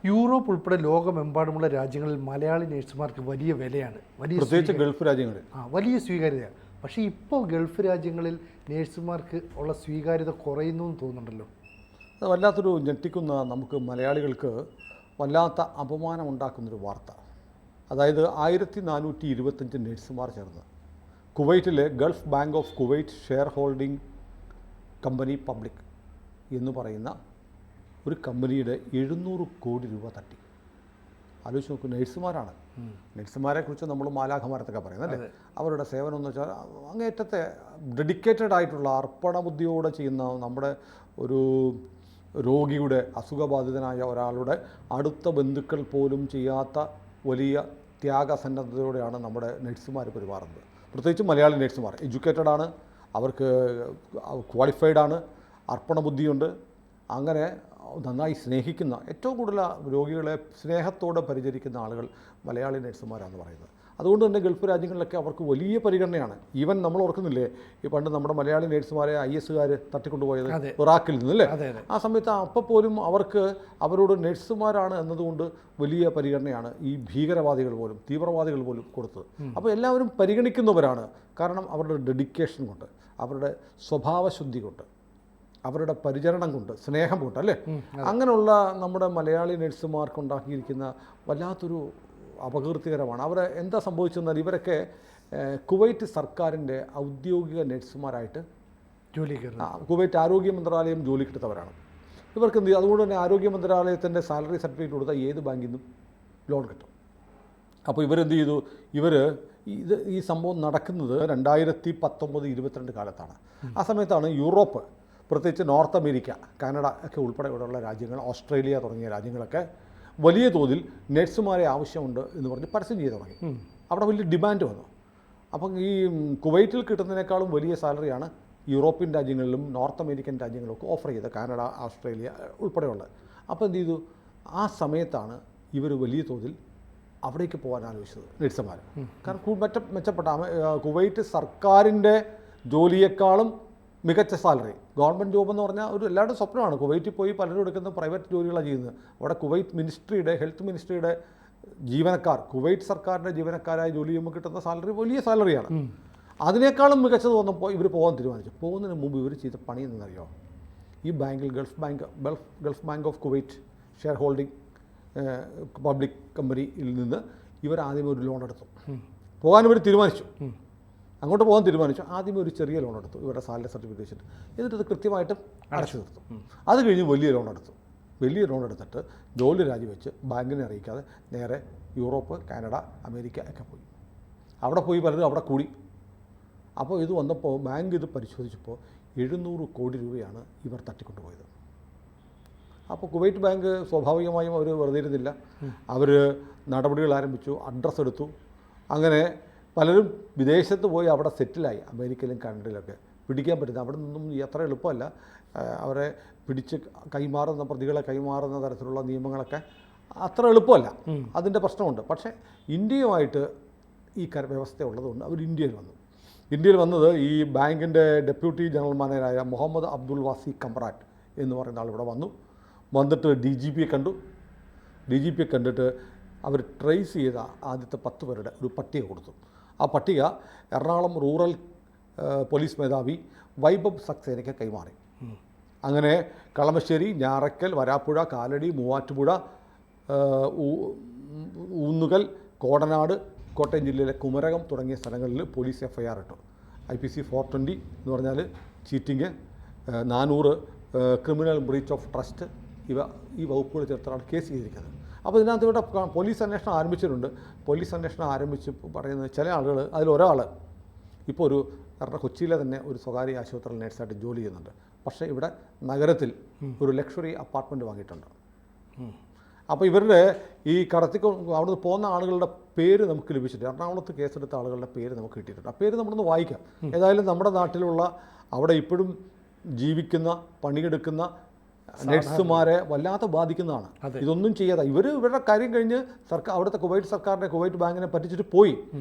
Europe ഉൾപ്പെടെ ലോകമെമ്പാടുമുള്ള രാജ്യങ്ങളിൽ മലയാളി നേഴ്സുമാർക്ക് വലിയ വിലയാണ്, പ്രത്യേകിച്ച് ഗൾഫ് രാജ്യങ്ങളിൽ വലിയ സ്വീകാര്യതയാണ്. പക്ഷേ ഇപ്പോൾ ഗൾഫ് രാജ്യങ്ങളിൽ നേഴ്സുമാർക്ക് ഉള്ള സ്വീകാര്യത കുറയുന്നു എന്ന് തോന്നുന്നുണ്ടല്ലോ. അത് വല്ലാത്തൊരു ഞെട്ടിക്കുന്ന, നമുക്ക് മലയാളികൾക്ക് വല്ലാത്ത അപമാനം ഉണ്ടാക്കുന്നൊരു വാർത്ത. അതായത് 1425 നേഴ്സുമാർ ചേർന്ന് കുവൈറ്റിലെ Gulf bank of Kuwait share holding company public എന്ന് പറയുന്ന ഒരു കമ്പനിയുടെ 700 കോടി രൂപ തട്ടി. ആലോചിച്ച് നോക്കൂ, നേഴ്സുമാരാണ്. നേഴ്സുമാരെ കുറിച്ച് നമ്മൾ മാലാഖമാരത്തൊക്കെ പറയുന്നത് അല്ലേ. അവരുടെ സേവനം എന്ന് വെച്ചാൽ അങ്ങേറ്റത്തെ ഡെഡിക്കേറ്റഡ് ആയിട്ടുള്ള അർപ്പണബുദ്ധിയോടെ ചെയ്യുന്ന, നമ്മുടെ ഒരു രോഗിയുടെ അസുഖബാധിതനായ ഒരാളുടെ അടുത്ത ബന്ധുക്കൾ പോലും ചെയ്യാത്ത വലിയ ത്യാഗസന്നദ്ധതയോടെയാണ് നമ്മുടെ നഴ്സുമാർ പെരുമാറുന്നത്. പ്രത്യേകിച്ച് മലയാളി നഴ്സുമാർ എഡ്യൂക്കേറ്റഡ് ആണ്, അവർക്ക് ക്വാളിഫൈഡ് ആണ്, അർപ്പണബുദ്ധിയുണ്ട്. അങ്ങനെ നന്നായി സ്നേഹിക്കുന്ന, ഏറ്റവും കൂടുതൽ രോഗികളെ സ്നേഹത്തോടെ പരിചരിക്കുന്ന ആളുകൾ മലയാളി നഴ്സുമാരാണെന്ന് പറയുന്നത്. അതുകൊണ്ട് തന്നെ ഗൾഫ് രാജ്യങ്ങളിലൊക്കെ അവർക്ക് വലിയ പരിഗണനയാണ്. ഈവൻ നമ്മൾ ഓർക്കുന്നില്ലേ, ഈ പണ്ട് നമ്മുടെ മലയാളി നേഴ്സുമാരെ IS തട്ടിക്കൊണ്ടുപോയത് ഇറാഖിൽ നിന്നല്ലേ. ആ സമയത്ത് അപ്പോൾ പോലും അവർക്ക് അവരോട് നേഴ്സുമാരാണ് എന്നതുകൊണ്ട് വലിയ പരിഗണനയാണ് ഈ ഭീകരവാദികൾ പോലും, തീവ്രവാദികൾ പോലും കൊടുത്തത്. അപ്പോൾ എല്ലാവരും പരിഗണിക്കുന്നവരാണ്. കാരണം അവരുടെ ഡെഡിക്കേഷൻ കൊണ്ട്, അവരുടെ സ്വഭാവശുദ്ധി കൊണ്ട്, അവരുടെ പരിചരണം കൊണ്ട്, സ്നേഹം കൊണ്ട് അല്ലേ. അങ്ങനെയുള്ള നമ്മുടെ മലയാളി നഴ്സുമാർക്കുണ്ടാക്കിയിരിക്കുന്ന വല്ലാത്തൊരു അപകീർത്തികരമാണ്. അവർ എന്താ സംഭവിച്ചെന്നാൽ, ഇവരൊക്കെ കുവൈറ്റ് സർക്കാരിൻ്റെ ഔദ്യോഗിക നഴ്സുമാരായിട്ട് കുവൈറ്റ് ആരോഗ്യ മന്ത്രാലയം ജോലിക്കെടുത്തവരാണ്. ഇവർക്ക് എന്ത് ചെയ്യും? അതുകൊണ്ട് തന്നെ ആരോഗ്യ മന്ത്രാലയത്തിൻ്റെ സാലറി സർട്ടിഫിക്കറ്റ് കൊടുത്താൽ ഏത് ബാങ്കിൽ നിന്നും ലോൺ കിട്ടും. അപ്പോൾ ഇവരെന്ത് ചെയ്തു? ഈ സംഭവം നടക്കുന്നത് 2019-22 കാലത്താണ്. ആ സമയത്താണ് യൂറോപ്പ്, പ്രത്യേകിച്ച് നോർത്ത് അമേരിക്ക, കാനഡ ഒക്കെ ഉൾപ്പെടെയുള്ള രാജ്യങ്ങൾ, ഓസ്ട്രേലിയ തുടങ്ങിയ രാജ്യങ്ങളൊക്കെ വലിയ തോതിൽ നഴ്സുമാരെ ആവശ്യമുണ്ട് എന്ന് പറഞ്ഞ് പരസ്യം ചെയ്ത് തുടങ്ങി. അവിടെ വലിയ ഡിമാൻഡ് വന്നു. അപ്പം ഈ കുവൈറ്റിൽ കിട്ടുന്നതിനേക്കാളും വലിയ സാലറിയാണ് യൂറോപ്യൻ രാജ്യങ്ങളിലും നോർത്ത് അമേരിക്കൻ രാജ്യങ്ങളിലൊക്കെ ഓഫർ ചെയ്തത്, കാനഡ, ഓസ്ട്രേലിയ ഉൾപ്പെടെയുള്ളത്. അപ്പോൾ എന്ത് ചെയ്തു? ആ സമയത്താണ് ഇവർ വലിയ തോതിൽ അവിടേക്ക് പോകാൻ ആലോചിച്ചത് നഴ്സുമാർ. കാരണം മെച്ചപ്പെട്ട കുവൈറ്റ് സർക്കാരിൻ്റെ ജോലിയേക്കാളും മികച്ച സാലറി, ഗവൺമെൻറ് ജോബ് എന്ന് പറഞ്ഞാൽ ഒരു എല്ലാവരുടെ സ്വപ്നമാണ്. കുവൈറ്റിൽ പോയി പലരും എടുക്കുന്ന പ്രൈവറ്റ് ജോലികളാണ് ചെയ്യുന്നത്. അവിടെ കുവൈറ്റ് മിനിസ്ട്രിയുടെ, ഹെൽത്ത് മിനിസ്ട്രിയുടെ ജീവനക്കാർ, കുവൈറ്റ് സർക്കാരിൻ്റെ ജീവനക്കാരായി ജോലി ചെയ്യുമ്പോൾ കിട്ടുന്ന സാലറി വലിയ സാലറിയാണ്. അതിനേക്കാളും മികച്ചത് വന്നപ്പോൾ ഇവർ പോകാൻ തീരുമാനിച്ചു. പോകുന്നതിന് മുമ്പ് ഇവർ ചെയ്ത പണി എന്നറിയോ? ഈ ബാങ്കിൽ, Gulf bank of Kuwait share holding public കമ്പനിയിൽ നിന്ന് ഇവർ ആദ്യം ഒരു ലോൺ എടുത്തു. പോകാൻ ഇവർ തീരുമാനിച്ചു, അങ്ങോട്ട് പോകാൻ തീരുമാനിച്ചു. ആദ്യമേ ഒരു ചെറിയ ലോൺ എടുത്തു, ഇവരുടെ സാലറി സർട്ടിഫിക്കേഷൻ. എന്നിട്ട് അത് കൃത്യമായിട്ട് അടച്ചു തീർത്തു. അത് കഴിഞ്ഞ് വലിയ ലോൺ എടുത്തു. വലിയ ലോൺ എടുത്തിട്ട് ജോലി രാജിവെച്ച് ബാങ്കിനെ അറിയിക്കാതെ നേരെ യൂറോപ്പ്, കാനഡ, അമേരിക്ക ഒക്കെ പോയി. അവിടെ പോയി പലരും അവിടെ കൂടി. അപ്പോൾ ഇത് വന്നപ്പോൾ ബാങ്ക് ഇത് പരിശോധിച്ചപ്പോൾ 700 കോടി രൂപയാണ് ഇവർ തട്ടിക്കൊണ്ടുപോയത്. അപ്പോൾ കുവൈറ്റ് ബാങ്ക് സ്വാഭാവികമായും അവർ വെറുതെ ഇരുന്നില്ല. അവർ നടപടികൾ ആരംഭിച്ചു, അഡ്രസ്സ് എടുത്തു. അങ്ങനെ പലരും വിദേശത്ത് പോയി അവിടെ സെറ്റിലായി. അമേരിക്കയിലും കാനഡയിലൊക്കെ പിടിക്കാൻ പറ്റുന്നത് അവിടെ നിന്നും അത്ര എളുപ്പമല്ല. അവരെ പിടിച്ച് കൈമാറുന്ന, പ്രതികളെ കൈമാറുന്ന തരത്തിലുള്ള നിയമങ്ങളൊക്കെ അത്ര എളുപ്പമല്ല. അതിൻ്റെ പ്രശ്നമുണ്ട്. പക്ഷേ ഇന്ത്യയുമായിട്ട് ഈ വ്യവസ്ഥ ഉള്ളതുകൊണ്ട് അവർ ഇന്ത്യയിൽ വന്നത് ഈ ബാങ്കിൻ്റെ ഡെപ്യൂട്ടി ജനറൽ മാനേജറായ മുഹമ്മദ് അബ്ദുൽ വാസി കമ്പ്രാറ്റ് എന്ന് പറയുന്ന ആൾ ഇവിടെ വന്നിട്ട് DGP കണ്ടു. DGP കണ്ടിട്ട് അവർ ട്രേസ് ചെയ്ത ആദ്യത്തെ 10 പേരുടെ ഒരു പട്ടിക കൊടുത്തു. ആ പട്ടിക എറണാകുളം റൂറൽ പോലീസ് മേധാവി വൈഭവ് സക്സേനയ്ക്ക് കൈമാറി. അങ്ങനെ കളമശ്ശേരി, ഞാറക്കൽ, വരാപ്പുഴ, കാലടി, മൂവാറ്റുപുഴ, ഊന്നുകൽ, കോടനാട്, കോട്ടയം ജില്ലയിലെ കുമരകം തുടങ്ങിയ സ്ഥലങ്ങളിൽ പോലീസ് FIR ഇട്ടു. IPC 420 എന്ന് പറഞ്ഞാൽ cheating, 400 criminal breach of trust, ഈ വകുപ്പുകൾ ചേർത്താണ് കേസ് ചെയ്തിരിക്കുന്നത്. അപ്പോൾ ഇതിനകത്ത് ഇവിടെ പോലീസ് അന്വേഷണം ആരംഭിച്ചിട്ടുണ്ട്. പോലീസ് അന്വേഷണം ആരംഭിച്ച് പറയുന്നത് ചില ആളുകൾ, അതിലൊരാൾ ഇപ്പോൾ കൊച്ചിയിലെ തന്നെ ഒരു സ്വകാര്യ ആശുപത്രിയിൽ നേഴ്സായിട്ട് ജോലി ചെയ്യുന്നുണ്ട്. പക്ഷേ ഇവിടെ നഗരത്തിൽ ഒരു ലക്ഷറി അപ്പാർട്ട്മെൻറ്റ് വാങ്ങിയിട്ടുണ്ട്. അപ്പോൾ ഇവരുടെ ഈ അവിടുന്ന് പോകുന്ന ആളുകളുടെ പേര് നമുക്ക് ലഭിച്ചിട്ടുണ്ട്. എറണാകുളത്ത് കേസെടുത്ത ആളുകളുടെ പേര് നമുക്ക് കിട്ടിയിട്ടുണ്ട്. ആ പേര് നമ്മളൊന്ന് വായിക്കാം. ഏതായാലും നമ്മുടെ നാട്ടിലുള്ള, അവിടെ ഇപ്പോഴും ജീവിക്കുന്ന, പണിയെടുക്കുന്ന നഴ്സുമാരെ വല്ലാതെ ബാധിക്കുന്നതാണ്. ഇതൊന്നും ചെയ്യാതെ ഇവരുടെ കാര്യം കഴിഞ്ഞ് അവിടുത്തെ കുവൈറ്റ് സർക്കാരിനെ, കുവൈറ്റ് ബാങ്കിനെ പറ്റിച്ചിട്ട് പോയി.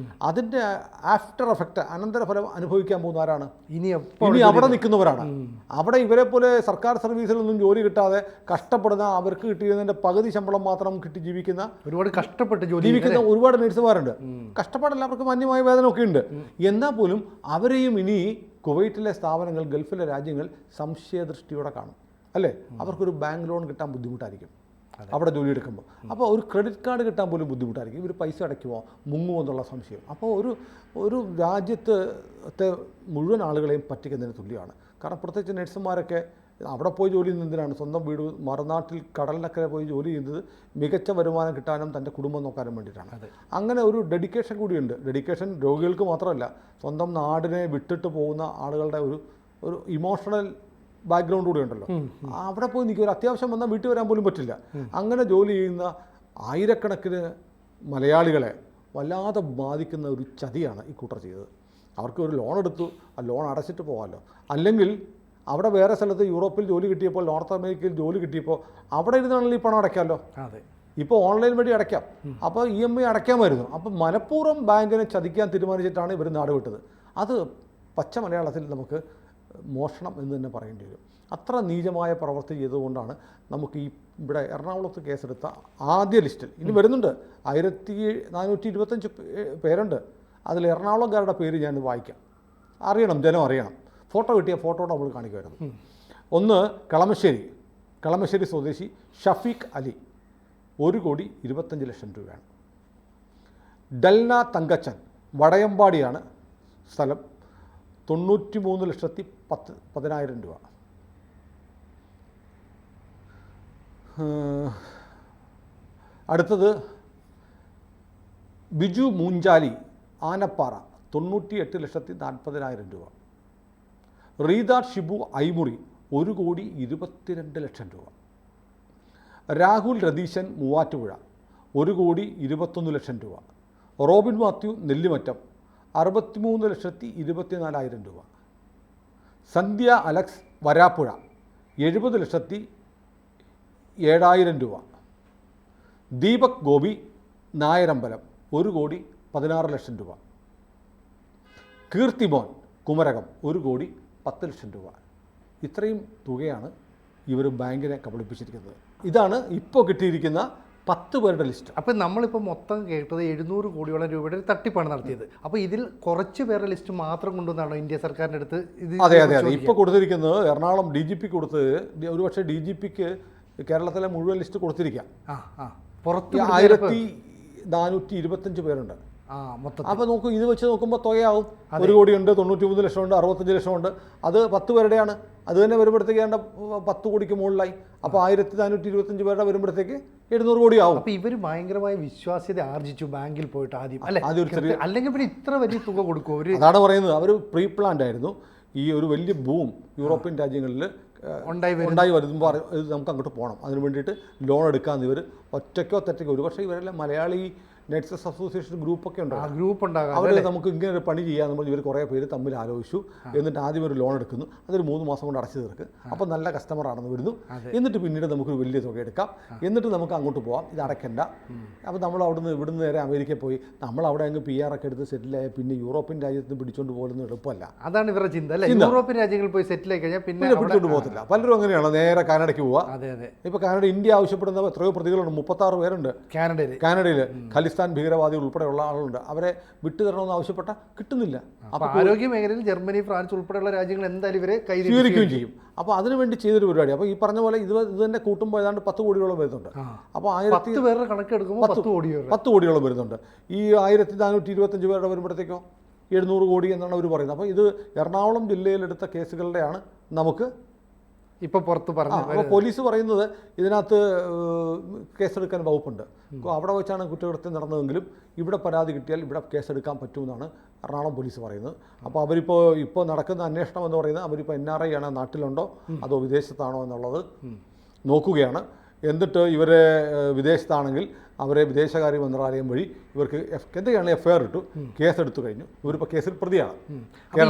അതിൻ്റെ ആഫ്റ്റർ എഫക്റ്റ്, അനന്തരഫലം അനുഭവിക്കാൻ പോകുന്ന ആരാണ്? ഇനി അവിടെ നിൽക്കുന്നവരാണ്. അവിടെ ഇവരെ പോലെ സർക്കാർ സർവീസിലൊന്നും ജോലി കിട്ടാതെ കഷ്ടപ്പെടുന്ന, അവർക്ക് കിട്ടിയതിൻ്റെ പകുതി ശമ്പളം മാത്രം കിട്ടി ജീവിക്കുന്ന, ഒരുപാട് കഷ്ടപ്പെട്ട് ജീവിക്കുന്ന ഒരുപാട് നഴ്സുമാരുണ്ട്. കഷ്ടപ്പാടല്ല, അവർക്ക് മാന്യമായ വേതനമൊക്കെ ഉണ്ട്. എന്നാൽ പോലും അവരെയും ഇനി കുവൈറ്റിലെ സ്ഥാപനങ്ങൾ, ഗൾഫിലെ രാജ്യങ്ങൾ സംശയദൃഷ്ടിയോടെ കാണും, അല്ലേ? അവർക്കൊരു ബാങ്ക് ലോൺ കിട്ടാൻ ബുദ്ധിമുട്ടായിരിക്കും അവിടെ ജോലി എടുക്കുമ്പോൾ. അപ്പോൾ ഒരു ക്രെഡിറ്റ് കാർഡ് കിട്ടാൻ പോലും ബുദ്ധിമുട്ടായിരിക്കും. ഇവർ പൈസ അടയ്ക്കുമോ, മുങ്ങുമോ എന്നുള്ള സംശയം. അപ്പോൾ ഒരു രാജ്യത്തെ മുഴുവൻ ആളുകളെയും പറ്റിക്കുന്നതിന് തുല്യമാണ്. കാരണം പ്രത്യേകിച്ച് നഴ്സുമാരൊക്കെ അവിടെ പോയി ജോലി ചെയ്യുന്നതിനാണ്, സ്വന്തം വീട് മറുനാട്ടിൽ കടലിനക്കരെ പോയി ജോലി ചെയ്യുന്നത് മികച്ച വരുമാനം കിട്ടാനും തൻ്റെ കുടുംബം നോക്കാനും വേണ്ടിയിട്ടാണ്. അങ്ങനെ ഒരു ഡെഡിക്കേഷൻ കൂടിയുണ്ട്. ഡെഡിക്കേഷൻ രോഗികൾക്ക് മാത്രമല്ല, സ്വന്തം നാടിനെ വിട്ടിട്ട് പോകുന്ന ആളുകളുടെ ഒരു ഇമോഷണൽ ബാക്ക്ഗ്രൗണ്ട് കൂടി ഉണ്ടല്ലോ. അവിടെ പോയി നിൽക്കുക, ഒരു അത്യാവശ്യം വന്നാൽ വീട്ടിൽ വരാൻ പോലും പറ്റില്ല. അങ്ങനെ ജോലി ചെയ്യുന്ന ആയിരക്കണക്കിന് മലയാളികളെ വല്ലാതെ ബാധിക്കുന്ന ഒരു ചതിയാണ് ഈ കൂട്ടർ ചെയ്തത്. അവർക്ക് ഒരു ലോൺ എടുത്തു, ആ ലോൺ അടച്ചിട്ട് പോകാമല്ലോ. അല്ലെങ്കിൽ അവിടെ വേറെ സ്ഥലത്ത് യൂറോപ്പിൽ ജോലി കിട്ടിയപ്പോൾ, നോർത്ത് അമേരിക്കയിൽ ജോലി കിട്ടിയപ്പോൾ അവിടെ ഇരുന്നാണെങ്കിൽ ഈ പണം അടയ്ക്കാമല്ലോ. ഇപ്പോൾ ഓൺലൈൻ വഴി അടയ്ക്കാം. അപ്പോൾ EMI അടയ്ക്കാമായിരുന്നു. അപ്പോൾ മനഃപൂർവ്വം ബാങ്കിനെ ചതിക്കാൻ തീരുമാനിച്ചിട്ടാണ് ഇവർ നാട് വിട്ടത്. അത് പച്ച മലയാളത്തിൽ നമുക്ക് മോഷണം എന്ന് തന്നെ പറയേണ്ടി വരും. അത്ര നീചമായ പ്രവൃത്തി ചെയ്തുകൊണ്ടാണ് നമുക്ക് ഇവിടെ എറണാകുളത്ത് കേസെടുത്ത ആദ്യ ലിസ്റ്റിൽ, ഇനി വരുന്നുണ്ട് 1425 പേരുണ്ട്. അതിൽ എറണാകുളംകാരുടെ പേര് ഞാൻ വായിക്കാം. അറിയണം, ജനം അറിയണം. ഫോട്ടോ കിട്ടിയ ഫോട്ടോടെ നമ്മൾ കാണിക്കുമായിരുന്നു. ഒന്ന് കളമശ്ശേരി സ്വദേശി ഷഫീഖ് അലി, 1,25,00,000 രൂപയാണ്. ഡൽന തങ്കച്ചൻ, വടയമ്പാടിയാണ് സ്ഥലം, 93,10,10,000 രൂപ. അടുത്തത് ബിജു മൂഞ്ചാലി, ആനപ്പാറ, 98,40,000 രൂപ. റീദ ഷിബു ഐമുറി, 1,22,00,000 രൂപ. രാഹുൽ രതീശൻ, മൂവാറ്റുപുഴ, 1,21,00,000 രൂപ. റോബിൻ മാത്യു, നെല്ലിമറ്റം, 63,24,000 രൂപ. സന്ധ്യ അലക്സ്, വരാപ്പുഴ, 70,07,000 രൂപ. ദീപക് ഗോപി, നായരമ്പലം, 1,16,00,000 രൂപ. കീർത്തിമോൻ, കുമരകം, 1,10,00,000 രൂപ. ഇത്രയും തുകയാണ് ഇവർ ബാങ്കിനെ കബളിപ്പിച്ചിരിക്കുന്നത്. ഇതാണ് ഇപ്പോൾ കിട്ടിയിരിക്കുന്ന 10 പേരുടെ ലിസ്റ്റ്. അപ്പോൾ നമ്മളിപ്പോൾ മൊത്തം കേട്ടത് 700 കോടിയോളം രൂപയുടെ ഒരു തട്ടിപ്പാണ് നടത്തിയത്. അപ്പോൾ ഇതിൽ കുറച്ച് പേരുടെ ലിസ്റ്റ് മാത്രം കൊണ്ടുവന്നാണോ ഇന്ത്യ സർക്കാരിൻ്റെ അടുത്ത് ഇത്? അതെ. ഇപ്പോൾ കൊടുത്തിരിക്കുന്നത് എറണാകുളം DGP കൊടുത്തത്, ഒരുപക്ഷെ DGPക്ക് കേരളത്തിലെ മുഴുവൻ ലിസ്റ്റ് കൊടുത്തിരിക്കാം. പുറത്ത് 1425 പേരുണ്ട് മൊത്തം. അപ്പോൾ നോക്കൂ, ഇത് വെച്ച് നോക്കുമ്പോൾ തുകയാവും. 1 കോടിയുണ്ട്, 93 ലക്ഷമുണ്ട്, 65 ലക്ഷമുണ്ട്. അത് 10 പേരുടെയാണ്. അത് തന്നെ വരുമ്പോഴത്തേക്ക് 10 കോടിക്ക് മുകളിലായി. അപ്പോൾ 1425 പേരുടെ വരുമ്പോഴത്തേക്ക് 700 കോടിയാവും. അപ്പോൾ ഇവർ ഭയങ്കരമായ വിശ്വാസ്യത ആർജിച്ചു ബാങ്കിൽ പോയിട്ട് ആദ്യം, അല്ലെങ്കിൽ പിന്നെ ഇത്ര വലിയ തുക കൊടുക്കും? അതാണ് പറയുന്നത്. അവർ പ്രീ പ്ലാൻഡ് ആയിരുന്നു. ഈ ഒരു വലിയ ബൂം യൂറോപ്യൻ രാജ്യങ്ങളിൽ ഉണ്ടായി വരുമ്പോൾ ഇത് നമുക്ക് അങ്ങോട്ട് പോകണം, അതിന് വേണ്ടിയിട്ട് ലോൺ എടുക്കാമെന്ന് ഇവർ ഒറ്റയ്ക്കോ ഒരു പക്ഷേ ഇവരെല്ലാം മലയാളി നഴ്സസ് അസോസിയേഷൻ ഗ്രൂപ്പൊക്കെ ഉണ്ടാകും. അവർ നമുക്ക് ഇങ്ങനെ ഒരു പണി ചെയ്യാമെന്ന് പറഞ്ഞ് ഇവർ കുറേ പേര് തമ്മിൽ ആലോചിച്ചു. എന്നിട്ട് ആദ്യം ഒരു ലോൺ എടുക്കുന്നു, അതൊരു 3 മാസം കൊണ്ട് അടച്ചു തീർക്ക്. അപ്പോൾ നല്ല കസ്റ്റമറാണെന്ന് വരുന്നു. എന്നിട്ട് പിന്നീട് നമുക്കൊരു വലിയ തുക എടുക്കാം, എന്നിട്ട് നമുക്ക് അങ്ങോട്ട് പോകാം, ഇത് അടയ്ക്കണ്ട. അപ്പോൾ നമ്മൾ ഇവിടുന്ന് നേരെ അമേരിക്കയിൽ പോയി നമ്മൾ അവിടെ അങ്ങ് PR ഒക്കെ എടുത്ത് സെറ്റിലായ പിന്നെ യൂറോപ്യൻ രാജ്യത്ത് പിടിച്ചുകൊണ്ട് പോകുന്നത് എളുപ്പമല്ല. അതാണ് ഇവരുടെ ചിന്ത അല്ലേ? യൂറോപ്യൻ രാജ്യങ്ങളിൽ പോയി സെറ്റിലായി കഴിഞ്ഞാൽ പിന്നെ പിടിച്ചുകൊണ്ട് പോകത്തില്ല. പലരും അങ്ങനെയാണ്, നേരെ കാനഡയ്ക്ക് പോവുക. ഇപ്പോൾ കാനഡ, ഇന്ത്യ ആവശ്യപ്പെടുന്ന എത്രയോ പ്രതികളുണ്ട്, 36 പേരുണ്ട് കാനഡയിൽ. ഖലിസ്ഥാൻ ഭീകരവാദികൾ ഉൾപ്പെടെയുള്ള ആളുകളുണ്ട്. അവരെ വിട്ടുതരണമെന്ന് ആവശ്യപ്പെട്ട കിട്ടുന്നില്ല. ആരോഗ്യ മേഖലയിൽ ജർമ്മനി, ഫ്രാൻസ് ഉൾപ്പെടെയുള്ള രാജ്യങ്ങൾ എന്തായാലും ഇവരെ സ്വീകരിക്കുകയും ചെയ്യും. അപ്പോൾ അതിനുവേണ്ടി ചെയ്തൊരു പരിപാടി. അപ്പോൾ ഈ പറഞ്ഞ പോലെ ഇത് തന്നെ കൂട്ടുമ്പോൾ ഏതാണ്ട് 10 കോടിയോളം വരുന്നുണ്ട്. അപ്പോൾ 10 പേരുടെ കണക്കെടുക്കുമ്പോൾ 10 കോടിയോളം വരുന്നുണ്ട്. ഈ 1425 പേരുടെ വരുമ്പോഴത്തേക്കോ 700 കോടി എന്നാണ് അവർ പറയുന്നത്. അപ്പോൾ ഇത് എറണാകുളം ജില്ലയിലെടുത്ത കേസുകളുടെയാണ് നമുക്ക് ഇപ്പോൾ പുറത്ത് പറഞ്ഞു. അപ്പോൾ പോലീസ് പറയുന്നത് ഇതിനകത്ത് കേസെടുക്കാൻ വകുപ്പുണ്ട്. അവിടെ വെച്ചാണ് കുറ്റകൃത്യം നടന്നതെങ്കിലും ഇവിടെ പരാതി കിട്ടിയാൽ ഇവിടെ കേസെടുക്കാൻ പറ്റുമെന്നാണ് എറണാകുളം പോലീസ് പറയുന്നത്. അപ്പോൾ ഇപ്പോൾ നടക്കുന്ന അന്വേഷണം എന്ന് പറയുന്നത് അവരിപ്പോൾ NRI ആണ്, നാട്ടിലുണ്ടോ അതോ വിദേശത്താണോ എന്നുള്ളത് നോക്കുകയാണ്. എന്നിട്ട് ഇവരെ വിദേശത്താണെങ്കിൽ അവരെ വിദേശകാര്യ മന്ത്രാലയം വഴി ഇവർക്ക് എന്തൊക്കെയാണ് എഫ്ഐആർ ഇട്ടു, കേസെടുത്തു കഴിഞ്ഞു. ഇവരിപ്പോൾ കേസിൽ പ്രതിയാണ്.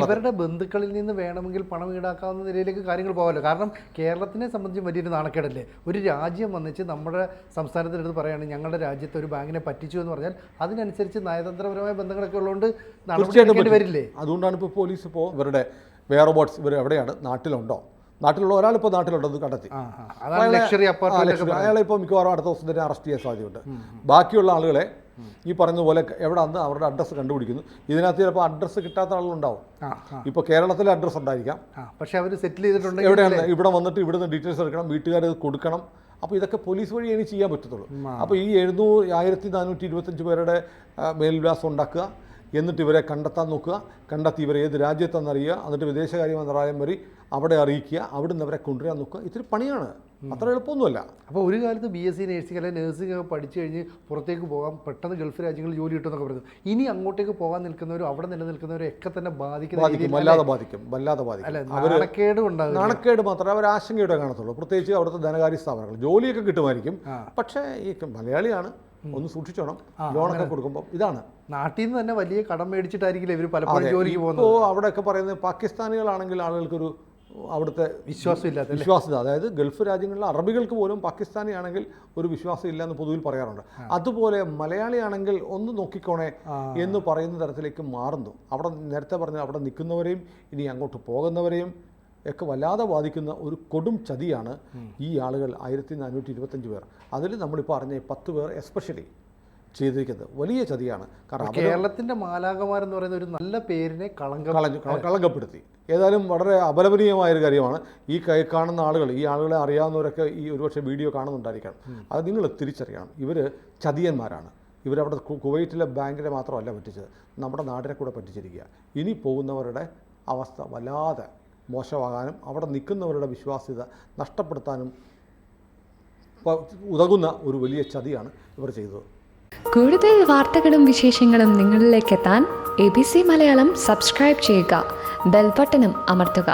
ഇവരുടെ ബന്ധുക്കളിൽ നിന്ന് വേണമെങ്കിൽ പണം ഈടാക്കാവുന്ന നിലയിലേക്ക് കാര്യങ്ങൾ പോകാമല്ലോ. കാരണം കേരളത്തിനെ സംബന്ധിച്ച് വലിയൊരു നാണക്കേടല്ലേ, ഒരു രാജ്യം വന്നിച്ച് നമ്മുടെ സംസ്ഥാനത്തിനടുത്ത് പറയുകയാണ് ഞങ്ങളുടെ രാജ്യത്ത് ഒരു ബാങ്കിനെ പറ്റിച്ചു എന്ന് പറഞ്ഞാൽ അതിനനുസരിച്ച് നയതന്ത്രപരമായ ബന്ധങ്ങളൊക്കെ ഉള്ളതുകൊണ്ട് നടപടി വരില്ലേ. അതുകൊണ്ടാണ് ഇപ്പോൾ പോലീസ് ഇപ്പോൾ ഇവരുടെ വെയർബോട്ട്സ് ഇവർ എവിടെയാണ്, നാട്ടിലുണ്ടോ, നാട്ടിലുള്ള ഒരാളിപ്പോൾ നാട്ടിലുണ്ടെന്ന് കണ്ടെത്തി. അയാളെ ഇപ്പോൾ മിക്കവാറും അടുത്ത ദിവസം തന്നെ അറസ്റ്റ് ചെയ്യാൻ സാധ്യതയുണ്ട്. ബാക്കിയുള്ള ആളുകളെ ഈ പറഞ്ഞതുപോലെ എവിടെയാണെന്ന് അവരുടെ അഡ്രസ്സ് കണ്ടുപിടിക്കുന്നു. ഇതിനകത്ത് ചിലപ്പോൾ അഡ്രസ്സ് കിട്ടാത്ത ആളുകളുണ്ടാവും. ഇപ്പോൾ കേരളത്തിലെ അഡ്രസ്സ് ഉണ്ടായിരിക്കാം, പക്ഷേ അവർ സെറ്റിൽ ചെയ്തിട്ടുണ്ടെങ്കിൽ എവിടെയാണ് ഇവിടെ വന്നിട്ട് ഇവിടുന്ന് ഡീറ്റെയിൽസ് എടുക്കണം, വീട്ടുകാർ കൊടുക്കണം. അപ്പോൾ ഇതൊക്കെ പോലീസ് വഴി ഇനി ചെയ്യാൻ പറ്റത്തുള്ളൂ. അപ്പോൾ ഈ 1425 പേരുടെ മേൽവിലാസം ഉണ്ടാക്കുക, എന്നിട്ട് ഇവരെ കണ്ടെത്താൻ നോക്കുക, കണ്ടെത്തി ഇവരെ ഏത് രാജ്യത്താണെന്നറിയുക, എന്നിട്ട് വിദേശകാര്യ മന്ത്രാലയം വഴി അവിടെ അറിയിക്കുക, അവിടുന്ന് അവരെ കൊണ്ടുവരാൻ നോക്കുക. ഇത്തിരി പണിയാണ്, അത്ര എളുപ്പമൊന്നുമല്ല. അപ്പോൾ ഒരു കാലത്ത് BSc നേഴ്സിംഗ് അല്ലെങ്കിൽ നേഴ്സിംഗ് ഒക്കെ പഠിച്ചു കഴിഞ്ഞ് പുറത്തേക്ക് പോകാൻ പെട്ടെന്ന് ഗൾഫ് രാജ്യങ്ങളിൽ ജോലി കിട്ടുമെന്നൊക്കെ പറയുന്നത് ഇനി അങ്ങോട്ടേക്ക് പോകാൻ നിൽക്കുന്നവരും അവിടെ നിലനിൽക്കുന്നവരും ഒക്കെ തന്നെ ബാധിക്കും, വല്ലാതെ ബാധിക്കും. നാണക്കേട് മാത്രമേ അവർ ആശങ്കയോടെ കാണത്തുള്ളൂ. പ്രത്യേകിച്ച് അവിടുത്തെ ധനകാര്യ സ്ഥാപനങ്ങൾ ജോലിയൊക്കെ കിട്ടുമായിരിക്കും, പക്ഷേ ഈ മലയാളിയാണ്, ഒന്ന് സൂക്ഷിച്ചോണം. ലോണൊക്കെ കൊടുക്കുമ്പോൾ ഇതാണ് നാട്ടിൽ നിന്ന് തന്നെ വലിയ കടം മേടിച്ചിട്ടായിരിക്കില്ല ഇവർ പലപ്പോഴും ജോലിക്ക് പോകുന്നത്. ഇപ്പോൾ അവിടെയൊക്കെ പറയുന്നത് പാകിസ്ഥാനികളാണെങ്കിൽ ആളുകൾക്കൊരു അവിടുത്തെ വിശ്വാസമില്ല. അതായത് ഗൾഫ് രാജ്യങ്ങളിലെ അറബികൾക്ക് പോലും പാകിസ്ഥാനി ആണെങ്കിൽ ഒരു വിശ്വാസം ഇല്ല എന്ന് പൊതുവിൽ പറയാറുണ്ട്. അതുപോലെ മലയാളിയാണെങ്കിൽ ഒന്ന് നോക്കിക്കോണേ എന്ന് പറയുന്ന തരത്തിലേക്ക് മാറുന്നു. അവിടെ നേരത്തെ പറഞ്ഞ അവിടെ നിൽക്കുന്നവരെയും ഇനി അങ്ങോട്ട് പോകുന്നവരെയും ഒക്കെ വല്ലാതെ ബാധിക്കുന്ന ഒരു കൊടും ചതിയാണ് ഈ ആളുകൾ 1425 പേർ. അതിൽ നമ്മളിപ്പോൾ അറിഞ്ഞ 10 പേർ എസ്പെഷ്യലി ചെയ്തിരിക്കുന്നത് വലിയ ചതിയാണ്. കാരണം കേരളത്തിൻ്റെ മാലാഖമാരെന്ന് പറയുന്ന ഒരു നല്ല പേരിനെ കളങ്കപ്പെടുത്തി. ഏതായാലും വളരെ അപലപനീയമായൊരു കാര്യമാണ്. ഈ കാണുന്ന ആളുകൾ, ഈ ആളുകളെ അറിയാവുന്നവരൊക്കെ ഈ ഒരുപക്ഷെ വീഡിയോ കാണുന്നുണ്ടായിരിക്കണം. അത് നിങ്ങൾ തിരിച്ചറിയണം, ഇവർ ചതിയന്മാരാണ്. ഇവരവിടെ കുവൈറ്റിലെ ബാങ്കിനെ മാത്രമല്ല പറ്റിച്ചത്, നമ്മുടെ നാടിനെ കൂടെ പറ്റിച്ചിരിക്കുക. ഇനി പോകുന്നവരുടെ അവസ്ഥ വല്ലാതെ മോശമാകാനും അവിടെ നിൽക്കുന്നവരുടെ വിശ്വാസ്യത നഷ്ടപ്പെടുത്താനും ഉതകുന്ന ഒരു വലിയ ചതിയാണ് ഇവർ ചെയ്തത്. കൂടുതൽ വാർത്തകളും വിശേഷങ്ങളും നിങ്ങളിലേക്ക് എത്താൻ ABC മലയാളം സബ്സ്ക്രൈബ് ചെയ്യുക, ബെൽ ബട്ടണും അമർത്തുക.